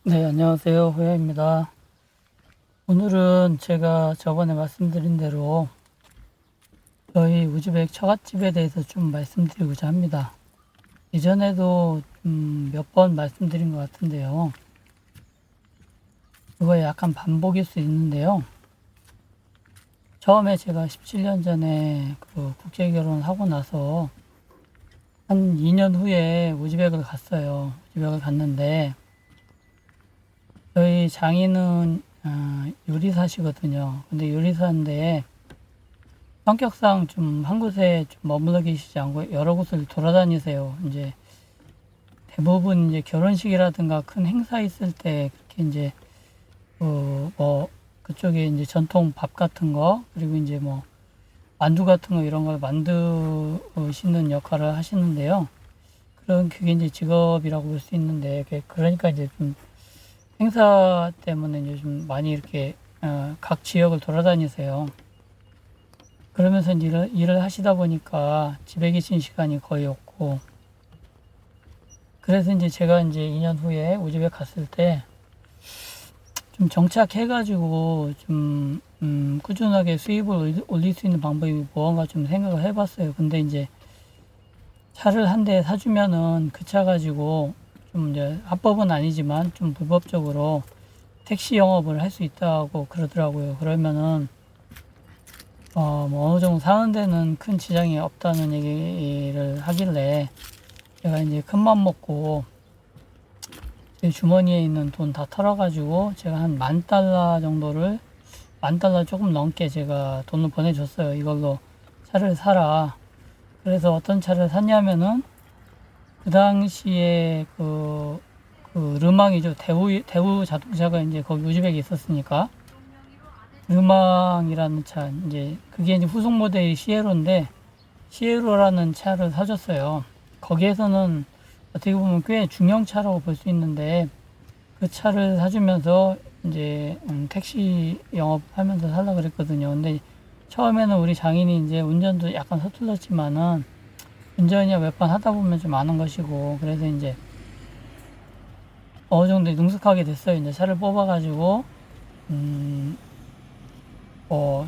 네, 안녕하세요. 호야입니다. 오늘은 제가 저번에 말씀드린 대로 저희 우즈벡 처갓집에 대해서 좀 말씀드리고자 합니다. 이전에도 몇 번 말씀드린 것 같은데요. 그거에 약간 반복일 수 있는데요. 처음에 제가 17년 전에 그 국제 결혼하고 나서 한 2년 후에 우즈벡을 갔어요. 우즈벡을 갔는데 저희 장인은 요리사시거든요. 근데 요리사인데 성격상 좀 한 곳에 좀 머물러 계시지 않고 여러 곳을 돌아다니세요. 이제 대부분 이제 결혼식이라든가 큰 행사 있을 때 그렇게 이제 뭐 그쪽에 이제 전통 밥 같은 거 그리고 이제 뭐 만두 같은 거 이런 걸 만드시는 역할을 하시는데요. 그게 이제 직업이라고 볼 수 있는데 그러니까 이제 좀 행사 때문에 이제 좀 많이 이렇게 각 지역을 돌아다니세요. 그러면서 일을 하시다 보니까 집에 계신 시간이 거의 없고, 그래서 이제 제가 이제 2년 후에 우즈벡 갔을 때 좀 정착해가지고 좀 꾸준하게 수입을 올릴 수 있는 방법이 무언가 좀 생각을 해봤어요. 근데 이제 차를 한 대 사주면은 그 차 가지고 좀 이제 합법은 아니지만 좀 불법적으로 택시 영업을 할 수 있다고 그러더라고요. 그러면은 뭐 어느 정도 사는 데는 큰 지장이 없다는 얘기를 하길래 제가 이제 큰맘 먹고 제 주머니에 있는 돈 다 털어가지고 제가 한 10,000달러 정도를 10,000달러 조금 넘게 제가 돈을 보내줬어요. 이걸로 차를 사라. 그래서 어떤 차를 샀냐면은 그 당시에 그 르망이죠. 대우 자동차가 이제 거기 우즈벡에 있었으니까 르망이라는 차 이제 그게 이제 후속 모델이 시에로인데 시에로라는 차를 사줬어요. 거기에서는 어떻게 보면 꽤 중형차라고 볼 수 있는데 그 차를 사주면서 이제 택시 영업하면서 살라 그랬거든요. 근데 처음에는 우리 장인이 이제 운전도 약간 서툴렀지만은 운전이 몇 번 하다 보면 좀 아는 것이고 그래서 이제 어느 정도 능숙하게 됐어요. 이제 차를 뽑아가지고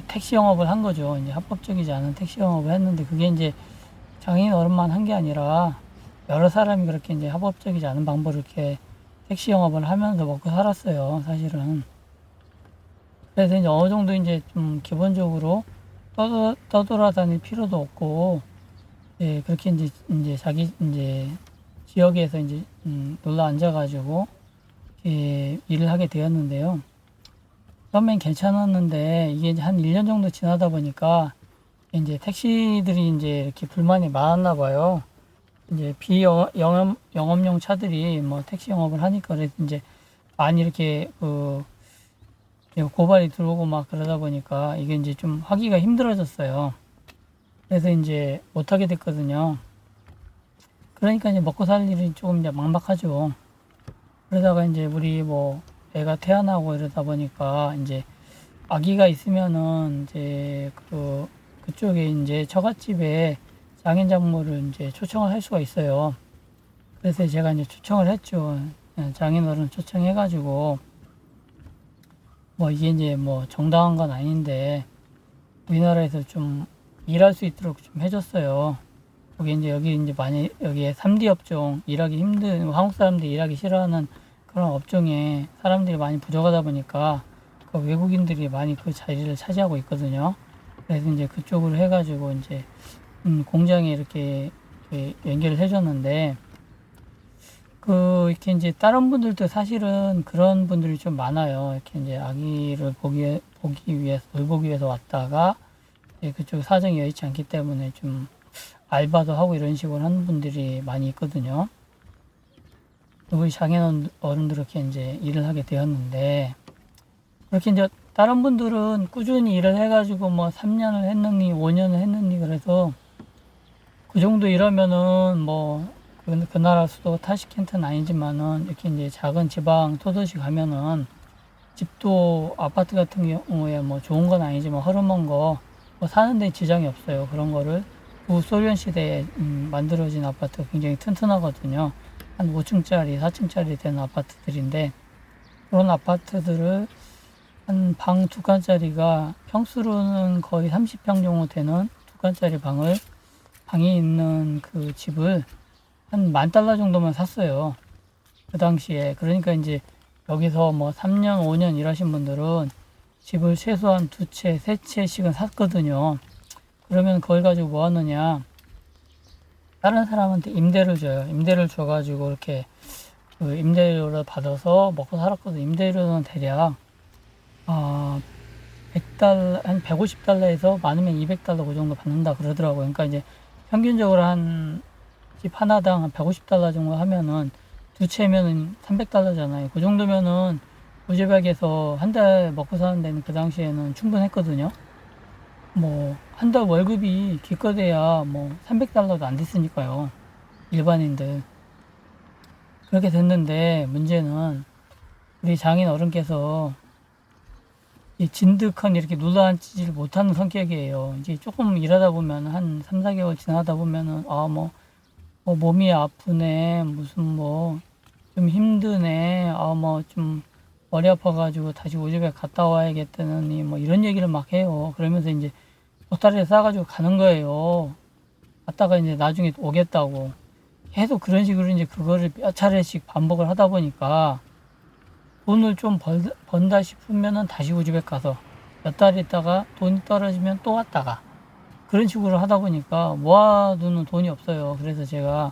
택시 영업을 한 거죠. 이제 합법적이지 않은 택시 영업을 했는데 그게 이제 장인 어른만 한 게 아니라 여러 사람이 그렇게 이제 합법적이지 않은 방법으로 이렇게 택시 영업을 하면서 먹고 살았어요. 사실은. 그래서 이제 어느 정도 이제 좀 기본적으로 떠돌아다닐 필요도 없고, 예, 그렇게 이제 자기 이제 지역에서 이제 놀러 앉아가지고 예, 일을 하게 되었는데요. 처음엔 괜찮았는데 이게 이제 한 1년 정도 지나다 보니까 이제 택시들이 이제 이렇게 불만이 많았나 봐요. 이제 영업용 차들이 뭐 택시 영업을 하니까 그래서 이제 많이 이렇게 고발이 들어오고 막 그러다 보니까 이게 이제 좀 하기가 힘들어졌어요. 그래서 이제 못하게 됐거든요. 그러니까 이제 먹고 살 일이 조금 이제 막막하죠. 그러다가 이제 우리 뭐 애가 태어나고 이러다 보니까 이제 아기가 있으면은 이제 그쪽에 이제 처갓집에 장인 장모를 이제 초청을 할 수가 있어요. 그래서 제가 이제 초청을 했죠. 장인 어른 초청해가지고 뭐 이게 이제 뭐 정당한 건 아닌데 우리나라에서 좀 일할 수 있도록 좀 해줬어요. 여기 이제 많이 여기에 3D 업종 일하기 힘든 한국 사람들이 일하기 싫어하는 그런 업종에 사람들이 많이 부족하다 보니까 그 외국인들이 많이 그 자리를 차지하고 있거든요. 그래서 이제 그쪽으로 해가지고 이제 공장에 이렇게 연결을 해줬는데 이렇게 이제 다른 분들도 사실은 그런 분들이 좀 많아요. 이렇게 이제 아기를 보기 위해서 돌보기 위해서 왔다가 그쪽 사정이 여의치 않기 때문에 좀 알바도 하고 이런 식으로 하는 분들이 많이 있거든요. 우리 장인 어른들 이렇게 이제 일을 하게 되었는데 그렇게 이제 다른 분들은 꾸준히 일을 해가지고 뭐 3년을 했느니 5년을 했느니 그래서 그 정도 일하면은 뭐 그 나라 수도 타시켄트는 아니지만은 이렇게 이제 작은 지방 소도시 가면은 집도 아파트 같은 경우에 뭐 좋은 건 아니지만 허름한 거 뭐 사는데 지장이 없어요. 그런 거를 구소련 시대에 만들어진 아파트가 굉장히 튼튼하거든요. 한 5층짜리, 4층짜리 되는 아파트들인데 그런 아파트들을 한 방 2칸짜리가 평수로는 거의 30평 정도 되는 2칸짜리 방이 있는 그 집을 한 $10,000 정도면 샀어요. 그 당시에. 그러니까 이제 여기서 뭐 3년, 5년 일하신 분들은 집을 최소한 2채, 3채씩은 샀거든요. 그러면 그걸 가지고 뭐 하느냐. 다른 사람한테 임대를 줘요. 임대를 줘가지고 이렇게 그 임대료를 받아서 먹고 살았거든요. 임대료는 대략, 100달러, 한 $150에서 많으면 $200 그 정도 받는다 그러더라고요. 그러니까 이제 평균적으로 한 집 하나당 한 $150 정도 하면은 2채면은 $300잖아요. 그 정도면은 우즈벡에서 한 달 먹고 사는 데는 그 당시에는 충분했거든요. 뭐, 한 달 월급이 기껏해야 뭐 $300도 안 됐으니까요. 일반인들. 그렇게 됐는데 문제는 우리 장인 어른께서 이 진득한 이렇게 눌러앉지를 못하는 성격이에요. 이제 조금 일하다 보면 한 3, 4개월 지나다 보면은 뭐 몸이 아프네, 무슨 뭐 좀 힘드네, 뭐 좀 머리 아파가지고 다시 우즈벡 갔다 와야겠다느니 뭐 이런 얘기를 막 해요. 그러면서 이제 보따리에 싸가지고 가는 거예요. 갔다가 이제 나중에 오겠다고. 계속 그런 식으로 이제 그거를 몇 차례씩 반복을 하다 보니까 돈을 좀 번다 싶으면은 다시 우즈벡 가서 몇 달 있다가 돈이 떨어지면 또 왔다가 그런 식으로 하다 보니까 모아두는 돈이 없어요. 그래서 제가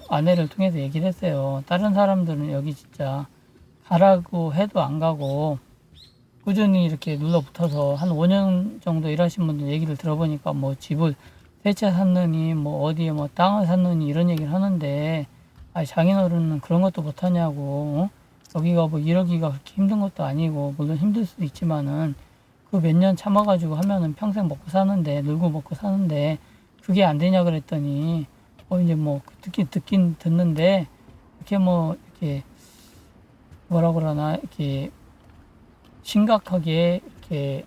아내를 통해서 얘기를 했어요. 다른 사람들은 여기 진짜 가라고 해도 안 가고 꾸준히 이렇게 눌러붙어서 한 5년 정도 일하신 분들 얘기를 들어보니까 뭐 집을 3채 샀느니 뭐 어디에 뭐 땅을 샀느니 이런 얘기를 하는데 장인어른은 그런 것도 못하냐고. 여기가 뭐 이러기가 그렇게 힘든 것도 아니고 물론 힘들 수도 있지만은 그 몇 년 참아가지고 하면은 평생 먹고 사는데 놀고 먹고 사는데 그게 안 되냐 그랬더니 이제 뭐 듣긴 듣는데 이렇게 뭐 이렇게 뭐라 그러나 이렇게 심각하게 이렇게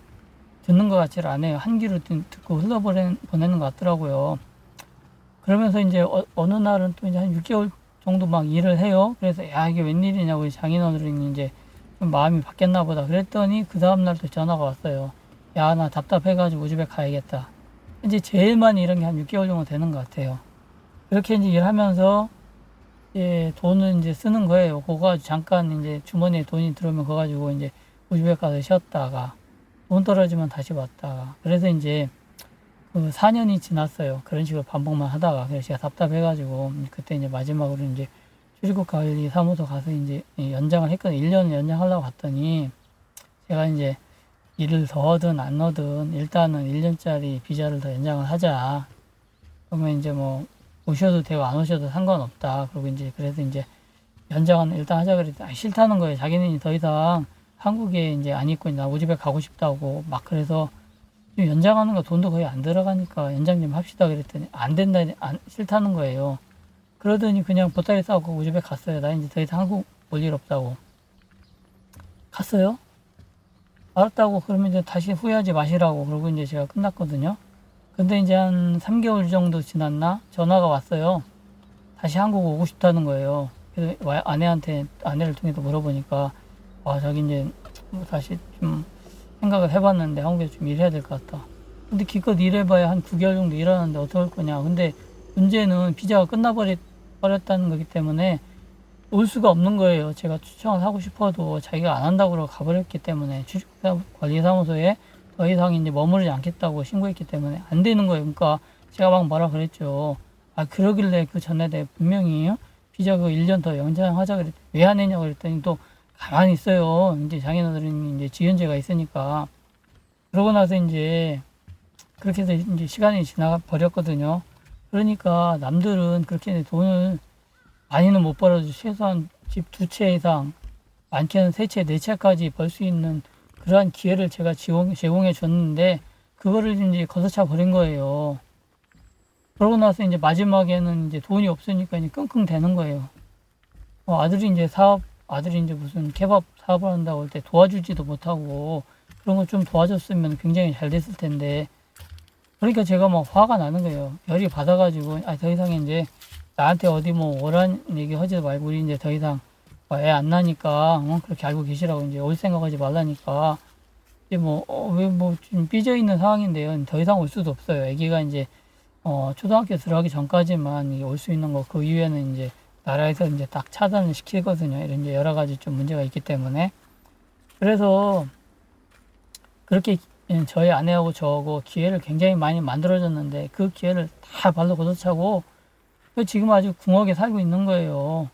듣는 것 같지를 않아요. 한 귀로 듣고 흘러보내는 것 같더라고요. 그러면서 이제 어느 날은 또 이제 한 6개월 정도 막 일을 해요. 그래서 야 이게 웬일이냐고 장인어른이 이제 좀 마음이 바뀌었나 보다. 그랬더니 그 다음날 또 전화가 왔어요. 야 나 답답해가지고 우즈벡 가야겠다. 이제 제일 많이 이런 게 한 6개월 정도 되는 것 같아요. 그렇게 이제 일하면서 돈을 이제 쓰는 거예요. 그거 잠깐 이제 주머니에 돈이 들어오면 그거 가지고 이제 우즈벡 가서 쉬었다가 돈 떨어지면 다시 왔다가 그래서 이제 그 4년이 지났어요. 그런 식으로 반복만 하다가 그래서 제가 답답해가지고 그때 이제 마지막으로 이제 출입국관리사무소 가서 이제 연장을 했거든요. 1년 연장하려고 갔더니 제가 이제 일을 더 하든 안 하든 일단은 1년짜리 비자를 더 연장을 하자. 그러면 이제 뭐 오셔도 되고 안 오셔도 상관없다. 그리고 이제 그래서 이제 연장은 일단 하자 그랬더니 싫다는 거예요. 자기는 더 이상 한국에 이제 안 있고 나 우즈벡 가고 싶다고 막 그래서 연장하는 거 돈도 거의 안 들어가니까 연장 좀 합시다 그랬더니 안 된다, 싫다는 거예요. 그러더니 그냥 보따리 싸고 우즈벡 갔어요. 나 이제 더 이상 한국 올 일 없다고. 갔어요. 알았다고 그러면 이제 다시 후회하지 마시라고 그러고 이제 제가 끝났거든요. 근데 이제 한 3개월 정도 지났나 전화가 왔어요. 다시 한국 오고 싶다는 거예요. 그래서 아내를 통해서 물어보니까 자기 이제 다시 좀 생각을 해봤는데 한국에서 좀 일해야 될 것 같다. 근데 기껏 일해봐야 한 9개월 정도 일하는데 어떡할 거냐. 근데 문제는 비자가 끝나버렸다는 거기 때문에 올 수가 없는 거예요. 제가 추천을 하고 싶어도 자기가 안 한다고 그러고 가버렸기 때문에 출입국관리사무소에 더 이상 이제 머무르지 않겠다고 신고했기 때문에 안 되는 거예요. 그러니까 제가 막 뭐라 그랬죠. 그러길래 그 전에 내가 분명히 비자 그 1년 더 연장하자 그랬더니 왜 안 했냐고 그랬더니 또 가만히 있어요. 이제 장인어른이 이제 지연제가 있으니까. 그러고 나서 이제 그렇게 해서 이제 시간이 지나가 버렸거든요. 그러니까 남들은 그렇게 돈을 많이는 못 벌어도 최소한 집 2채 이상, 많게는 3채, 4채까지 벌 수 있는 그러한 기회를 제가 제공해 줬는데 그거를 이제 거스차 버린 거예요. 그러고 나서 이제 마지막에는 이제 돈이 없으니까 이제 끙끙 대는 거예요. 아들이 이제 무슨 케밥 사업을 한다고 할 때 도와주지도 못하고 그런 거 좀 도와줬으면 굉장히 잘 됐을 텐데. 그러니까 제가 막 화가 나는 거예요. 열이 받아가지고 더 이상 이제 나한테 어디 뭐 오란 얘기 하지 말고 우리 이제 더 이상 애 안 나니까 그렇게 알고 계시라고 이제 올 생각하지 말라니까 이제 뭐 왜 뭐 좀 삐져 있는 상황인데요. 더 이상 올 수도 없어요. 아기가 이제 초등학교 들어가기 전까지만 올 수 있는 거 그 이후에는 이제 나라에서 이제 딱 차단을 시키거든요. 이런 이제 여러 가지 좀 문제가 있기 때문에 그래서 그렇게 저희 아내하고 저하고 기회를 굉장히 많이 만들어줬는데 그 기회를 다 발로 걷어차고 지금 아주 궁하게 살고 있는 거예요.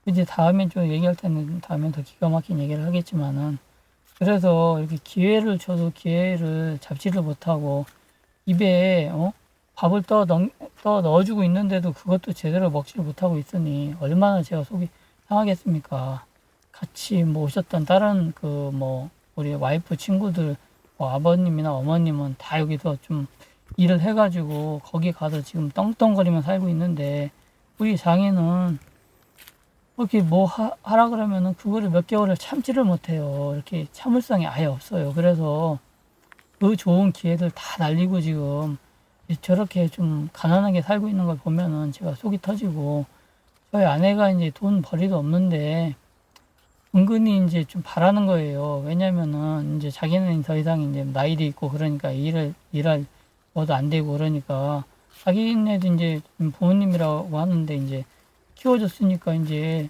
이제 다음엔 좀 얘기할 때는 다음엔 더 기가 막힌 얘기를 하겠지만은 그래서 이렇게 기회를 줘도 기회를 잡지를 못하고 입에 밥을 떠 넣어주고 있는데도 그것도 제대로 먹지를 못하고 있으니 얼마나 제가 속이 상하겠습니까? 같이 뭐 오셨던 다른 그 뭐 우리 와이프 친구들 뭐 아버님이나 어머님은 다 여기서 좀 일을 해가지고 거기 가서 지금 떵떵거리며 살고 있는데 우리 장인은 이렇게 뭐 하라 그러면은 그거를 몇 개월을 참지를 못해요. 이렇게 참을성이 아예 없어요. 그래서 그 좋은 기회들 다 날리고 지금 저렇게 좀 가난하게 살고 있는 걸 보면은 제가 속이 터지고 저희 아내가 이제 돈 벌이도 없는데 은근히 이제 좀 바라는 거예요. 왜냐면은 이제 자기는 더 이상 이제 나이도 있고 그러니까 일할 뭐도 안 되고 그러니까 자기네도 이제 부모님이라고 하는데 이제 키워줬으니까 이제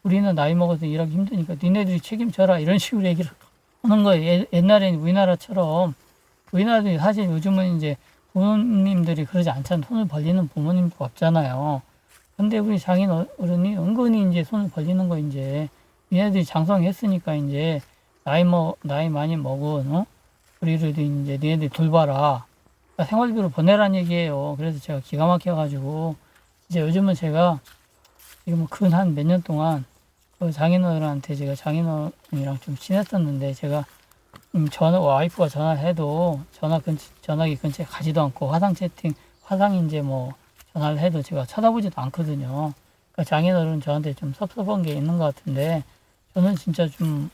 우리는 나이 먹어서 일하기 힘드니까 니네들이 책임져라 이런 식으로 얘기를 하는 거예요. 옛날에는 우리나라처럼 우리나라도 사실 요즘은 이제 부모님들이 그러지 않잖아요. 손을 벌리는 부모님도 없잖아요. 근데 우리 장인 어른이 은근히 이제 손을 벌리는 거 이제 니네들이 장성했으니까 이제 나이 많이 먹은 우리를 이제 니네들이 돌봐라. 그러니까 생활비로 보내란 얘기예요. 그래서 제가 기가 막혀가지고 이제 요즘은 제가 지금 근 한 몇 년 동안 그 장인어른한테 제가 장인어른이랑 좀 친했었는데 제가 와이프가 전화를 해도 전화기 근처에 가지도 않고 화상 이제 뭐 전화를 해도 제가 쳐다보지도 않거든요. 그러니까 장인어른 저한테 좀 섭섭한 게 있는 것 같은데 저는 진짜 좀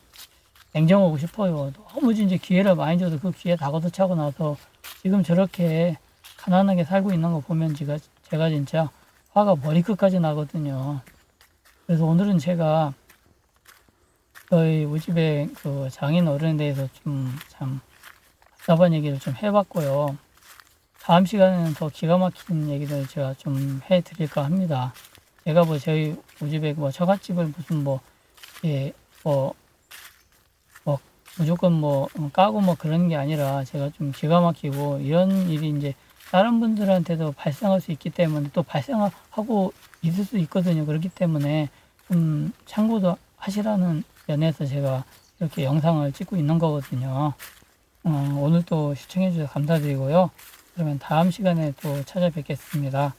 냉정하고 싶어요. 너무 진짜 기회를 많이 줘도 그 기회 다 걷어차고 나서 지금 저렇게 가난하게 살고 있는 거 보면 제가 진짜 화가 머리끝까지 나거든요. 그래서 오늘은 제가 저희 우리 집에 그 장인 어른에 대해서 좀 참 답답한 얘기를 좀 해봤고요. 다음 시간에는 더 기가 막힌 얘기를 제가 좀 해드릴까 합니다. 제가 뭐 저희 우리 집에 뭐 처갓집을 무슨 뭐, 예, 뭐 무조건 뭐 까고 뭐 그런 게 아니라 제가 좀 기가 막히고 이런 일이 이제 다른 분들한테도 발생할 수 있기 때문에 또 발생하고 있을 수 있거든요. 그렇기 때문에 좀 참고도 하시라는 면에서 제가 이렇게 영상을 찍고 있는 거거든요. 오늘 또 시청해 주셔서 감사드리고요. 그러면 다음 시간에 또 찾아뵙겠습니다.